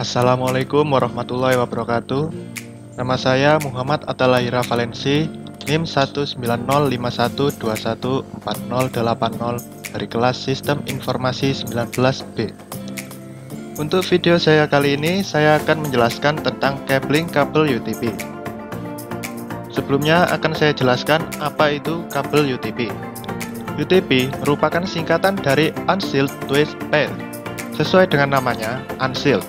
Assalamualaikum warahmatullahi wabarakatuh. Nama saya Muhammad Atalahira Valensi, NIM 19051214080 dari kelas Sistem Informasi 19B. Untuk video saya kali ini, saya akan menjelaskan tentang cabling kabel UTP. Sebelumnya akan saya jelaskan apa itu kabel UTP. UTP merupakan singkatan dari Unsealed Twist Pair. Sesuai dengan namanya, unsealed,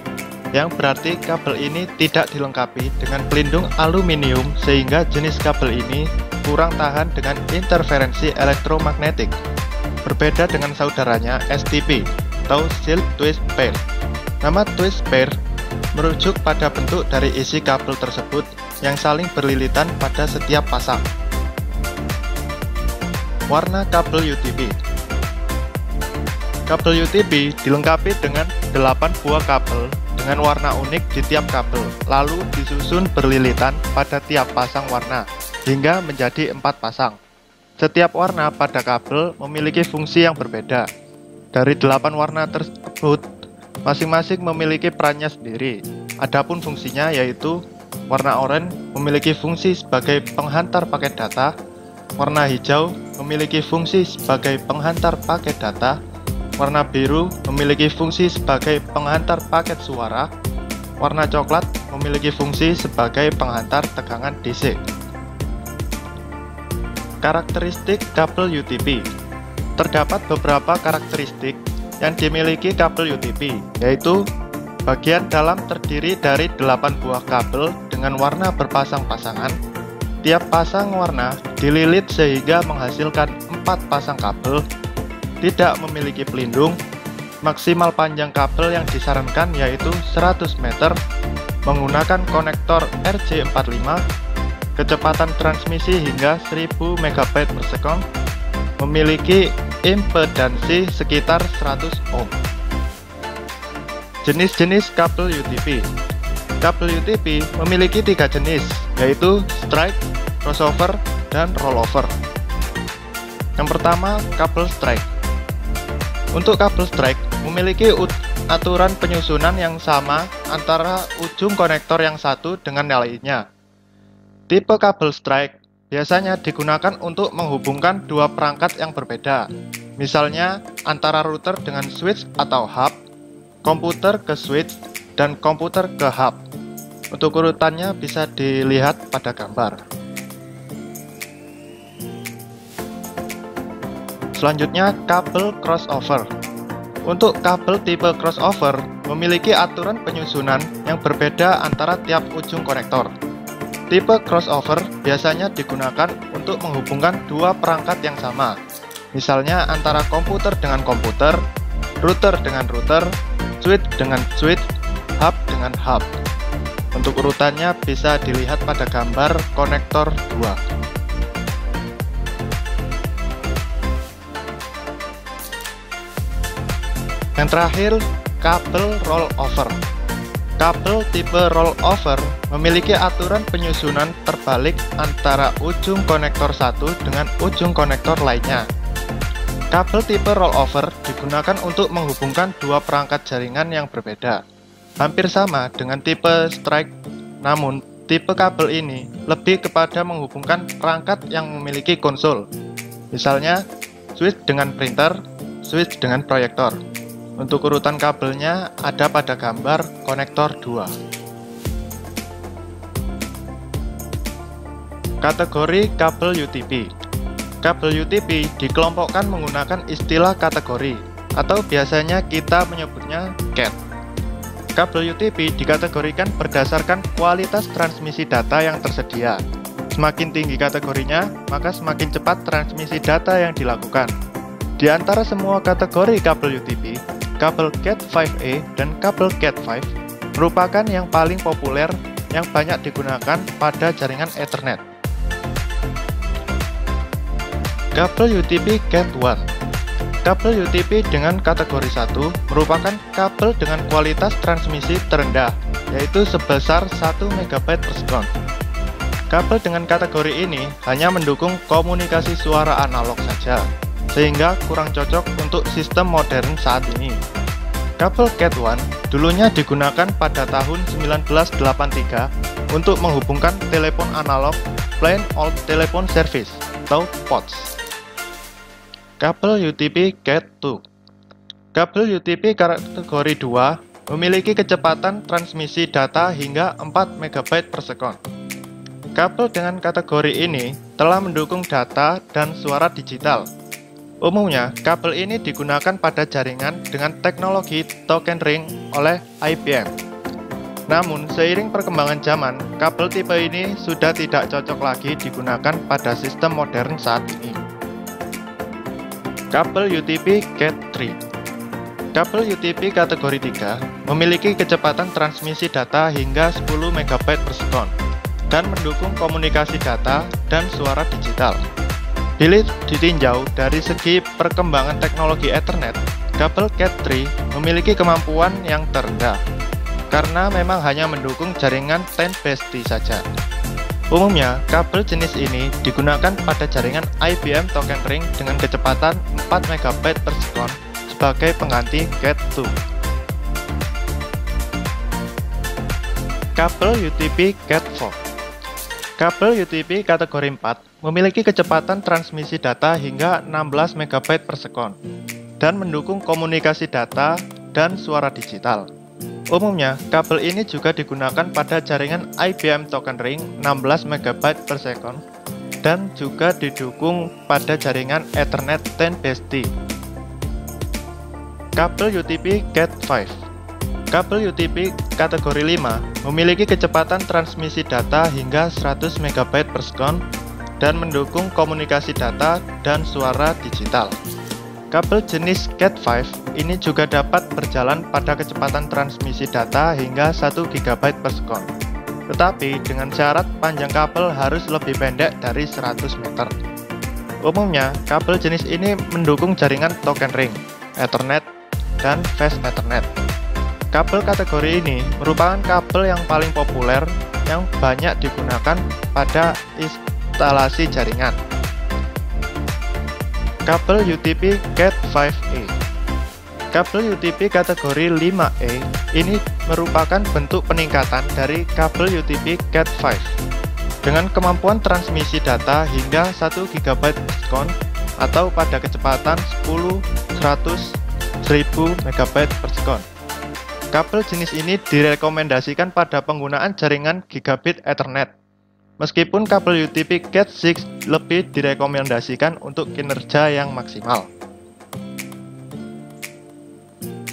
yang berarti kabel ini tidak dilengkapi dengan pelindung aluminium sehingga jenis kabel ini kurang tahan dengan interferensi elektromagnetik. Berbeda dengan saudaranya STP atau Sealed Twist Pair. Nama twist pair merujuk pada bentuk dari isi kabel tersebut yang saling berlilitan pada setiap pasang. Warna kabel UTP. Kabel UTP dilengkapi dengan 8 buah kabel dengan warna unik di tiap kabel, lalu disusun berlilitan pada tiap pasang warna, hingga menjadi 4 pasang. Setiap warna pada kabel memiliki fungsi yang berbeda. Dari 8 warna tersebut, masing-masing memiliki perannya sendiri. Adapun fungsinya yaitu, warna oranye memiliki fungsi sebagai penghantar paket data, warna hijau memiliki fungsi sebagai penghantar paket data, warna biru memiliki fungsi sebagai penghantar paket suara, warna coklat memiliki fungsi sebagai penghantar tegangan DC. Karakteristik kabel UTP. Terdapat beberapa karakteristik yang dimiliki kabel UTP, yaitu bagian dalam terdiri dari 8 buah kabel dengan warna berpasang-pasangan. Tiap pasang warna dililit sehingga menghasilkan 4 pasang kabel. Tidak memiliki pelindung. Maksimal panjang kabel yang disarankan yaitu 100 meter, menggunakan konektor RJ45, kecepatan transmisi hingga 1000 MB/s, memiliki impedansi sekitar 100 ohm. Jenis-jenis kabel UTP. Kabel UTP memiliki 3 jenis, yaitu strike, crossover, dan rollover. Yang pertama, kabel strike. Untuk kabel strike, memiliki aturan penyusunan yang sama antara ujung konektor yang satu dengan yang lainnya. Tipe kabel strike biasanya digunakan untuk menghubungkan dua perangkat yang berbeda, misalnya antara router dengan switch atau hub, komputer ke switch, dan komputer ke hub. Untuk urutannya bisa dilihat pada gambar. Selanjutnya, kabel crossover. Untuk kabel tipe crossover memiliki aturan penyusunan yang berbeda antara tiap ujung konektor. Tipe crossover biasanya digunakan untuk menghubungkan dua perangkat yang sama, misalnya antara komputer dengan komputer, router dengan router, switch dengan switch, hub dengan hub. Untuk urutannya bisa dilihat pada gambar konektor 2. Yang terakhir, kabel rollover. Kabel tipe rollover memiliki aturan penyusunan terbalik antara ujung konektor satu dengan ujung konektor lainnya. Kabel tipe rollover digunakan untuk menghubungkan dua perangkat jaringan yang berbeda. Hampir sama dengan tipe strike, namun tipe kabel ini lebih kepada menghubungkan perangkat yang memiliki konsol. Misalnya, switch dengan printer, switch dengan proyektor. Untuk urutan kabelnya ada pada gambar konektor 2. Kategori kabel UTP. Kabel UTP dikelompokkan menggunakan istilah kategori, atau biasanya kita menyebutnya CAT. Kabel UTP dikategorikan berdasarkan kualitas transmisi data yang tersedia. Semakin tinggi kategorinya, maka semakin cepat transmisi data yang dilakukan. Di antara semua kategori kabel UTP, kabel Cat5e dan kabel Cat5 merupakan yang paling populer yang banyak digunakan pada jaringan Ethernet. Kabel UTP Cat1. Kabel UTP dengan kategori 1 merupakan kabel dengan kualitas transmisi terendah, yaitu sebesar 1 MB/s. Kabel dengan kategori ini hanya mendukung komunikasi suara analog saja, sehingga kurang cocok untuk sistem modern saat ini. Kabel Cat 1 dulunya digunakan pada tahun 1983 untuk menghubungkan telepon analog Plain Old Telephone Service atau POTS. Kabel UTP Cat 2. Kabel UTP kategori 2 memiliki kecepatan transmisi data hingga 4 MB per sekon. Kabel dengan kategori ini telah mendukung data dan suara digital. Umumnya, kabel ini digunakan pada jaringan dengan teknologi token ring oleh IBM. Namun, seiring perkembangan zaman, kabel tipe ini sudah tidak cocok lagi digunakan pada sistem modern saat ini. Kabel UTP Cat 3. Kabel UTP kategori 3 memiliki kecepatan transmisi data hingga 10 MB per sekon dan mendukung komunikasi data dan suara digital. Bila ditinjau dari segi perkembangan teknologi Ethernet, kabel Cat 3 memiliki kemampuan yang terendah karena memang hanya mendukung jaringan 10BSD saja. Umumnya, kabel jenis ini digunakan pada jaringan IBM Token Ring dengan kecepatan 4 MB per sekon sebagai pengganti Cat 2. Kabel UTP Cat 4. Kabel UTP kategori 4 memiliki kecepatan transmisi data hingga 16 MB per sekon dan mendukung komunikasi data dan suara digital. Umumnya, kabel ini juga digunakan pada jaringan IBM Token Ring 16 MB per sekon dan juga didukung pada jaringan Ethernet 10BSD. Kabel UTP Cat 5. Kabel UTP kategori 5 memiliki kecepatan transmisi data hingga 100 MB per sekon dan mendukung komunikasi data dan suara digital. Kabel jenis Cat 5 ini juga dapat berjalan pada kecepatan transmisi data hingga 1 GB per sekon. Tetapi dengan syarat panjang kabel harus lebih pendek dari 100 meter. Umumnya, kabel jenis ini mendukung jaringan token ring, Ethernet, dan Fast Ethernet. Kabel kategori ini merupakan kabel yang paling populer yang banyak digunakan pada instalasi jaringan. Kabel UTP Cat 5e. Kabel UTP kategori 5e ini merupakan bentuk peningkatan dari kabel UTP Cat 5 dengan kemampuan transmisi data hingga 1 GB per sekon atau pada kecepatan 10, 100, 1000 MB per sekon. Kabel jenis ini direkomendasikan pada penggunaan jaringan gigabit Ethernet. Meskipun kabel UTP Cat 6 lebih direkomendasikan untuk kinerja yang maksimal.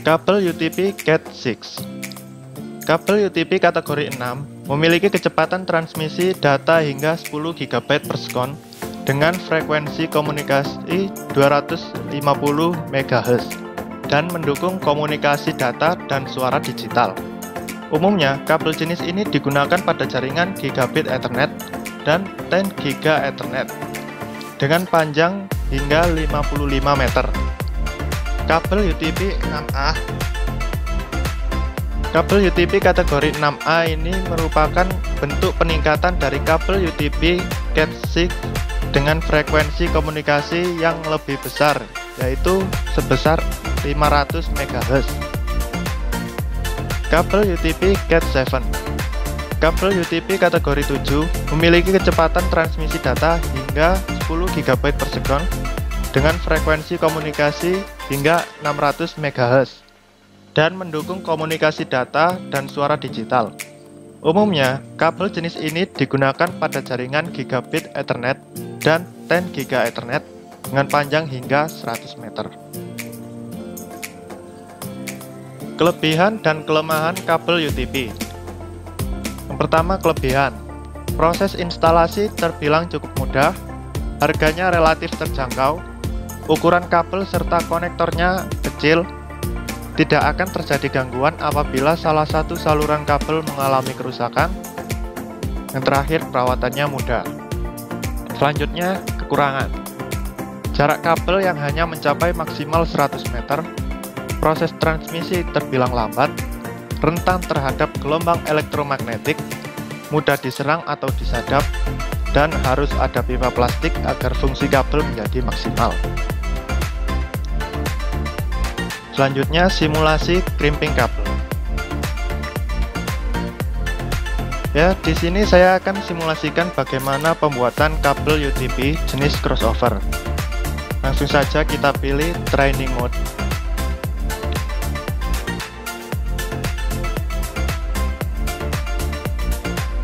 Kabel UTP Cat 6. Kabel UTP kategori 6 memiliki kecepatan transmisi data hingga 10 GB per sekon dengan frekuensi komunikasi 250 MHz. Dan mendukung komunikasi data dan suara digital. Umumnya, kabel jenis ini digunakan pada jaringan gigabit Ethernet dan 10 GB Ethernet dengan panjang hingga 55 meter. Kabel UTP 6A. Kabel UTP kategori 6A ini merupakan bentuk peningkatan dari kabel UTP Cat 6 dengan frekuensi komunikasi yang lebih besar, yaitu sebesar 500 MHz. Kabel UTP Cat 7. Kabel UTP kategori 7 memiliki kecepatan transmisi data hingga 10 GB per sekon dengan frekuensi komunikasi hingga 600 MHz dan mendukung komunikasi data dan suara digital. Umumnya, kabel jenis ini digunakan pada jaringan gigabit Ethernet dan 10 GB Ethernet dengan panjang hingga 100 meter. Kelebihan dan kelemahan kabel UTP. Yang pertama, kelebihan. Proses instalasi terbilang cukup mudah, harganya relatif terjangkau, ukuran kabel serta konektornya kecil, tidak akan terjadi gangguan apabila salah satu saluran kabel mengalami kerusakan. Yang terakhir, perawatannya mudah. Selanjutnya, kekurangan. Jarak kabel yang hanya mencapai maksimal 100 meter, proses transmisi terbilang lambat, rentan terhadap gelombang elektromagnetik, mudah diserang atau disadap, dan harus ada pipa plastik agar fungsi kabel menjadi maksimal. Selanjutnya, simulasi crimping kabel. Ya, di sini saya akan simulasikan bagaimana pembuatan kabel UTP jenis crossover. Langsung saja kita pilih training mode.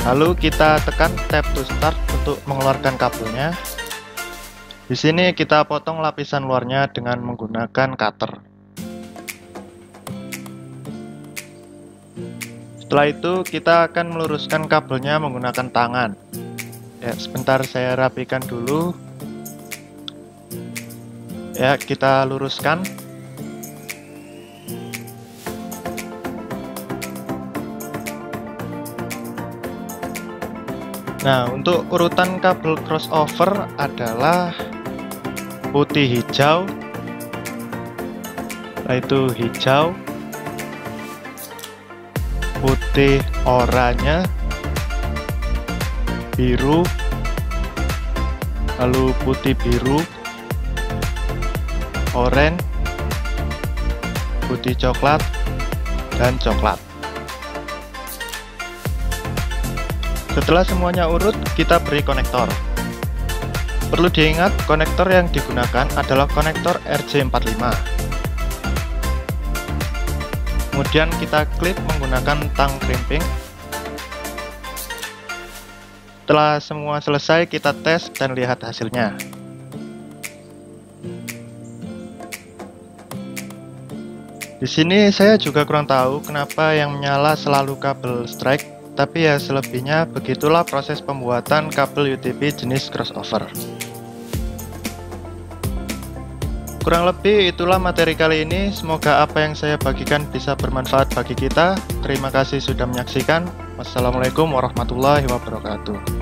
Lalu kita tekan tab to start untuk mengeluarkan kabelnya. Di sini kita potong lapisan luarnya dengan menggunakan cutter. Setelah itu kita akan meluruskan kabelnya menggunakan tangan. Ya, sebentar saya rapikan dulu. Ya, kita luruskan. Nah, untuk urutan kabel crossover adalah putih hijau, yaitu hijau, putih oranye, biru, lalu putih biru, oranye, putih coklat, dan coklat. Setelah semuanya urut, kita beri konektor. Perlu diingat, konektor yang digunakan adalah konektor RJ45. Kemudian kita klip menggunakan tang crimping. Setelah semua selesai, kita tes dan lihat hasilnya. Di sini saya juga kurang tahu kenapa yang menyala selalu kabel strike, tapi ya selebihnya begitulah proses pembuatan kabel UTP jenis crossover. Kurang lebih itulah materi kali ini. Semoga apa yang saya bagikan bisa bermanfaat bagi kita. Terima kasih sudah menyaksikan. Wassalamualaikum warahmatullahi wabarakatuh.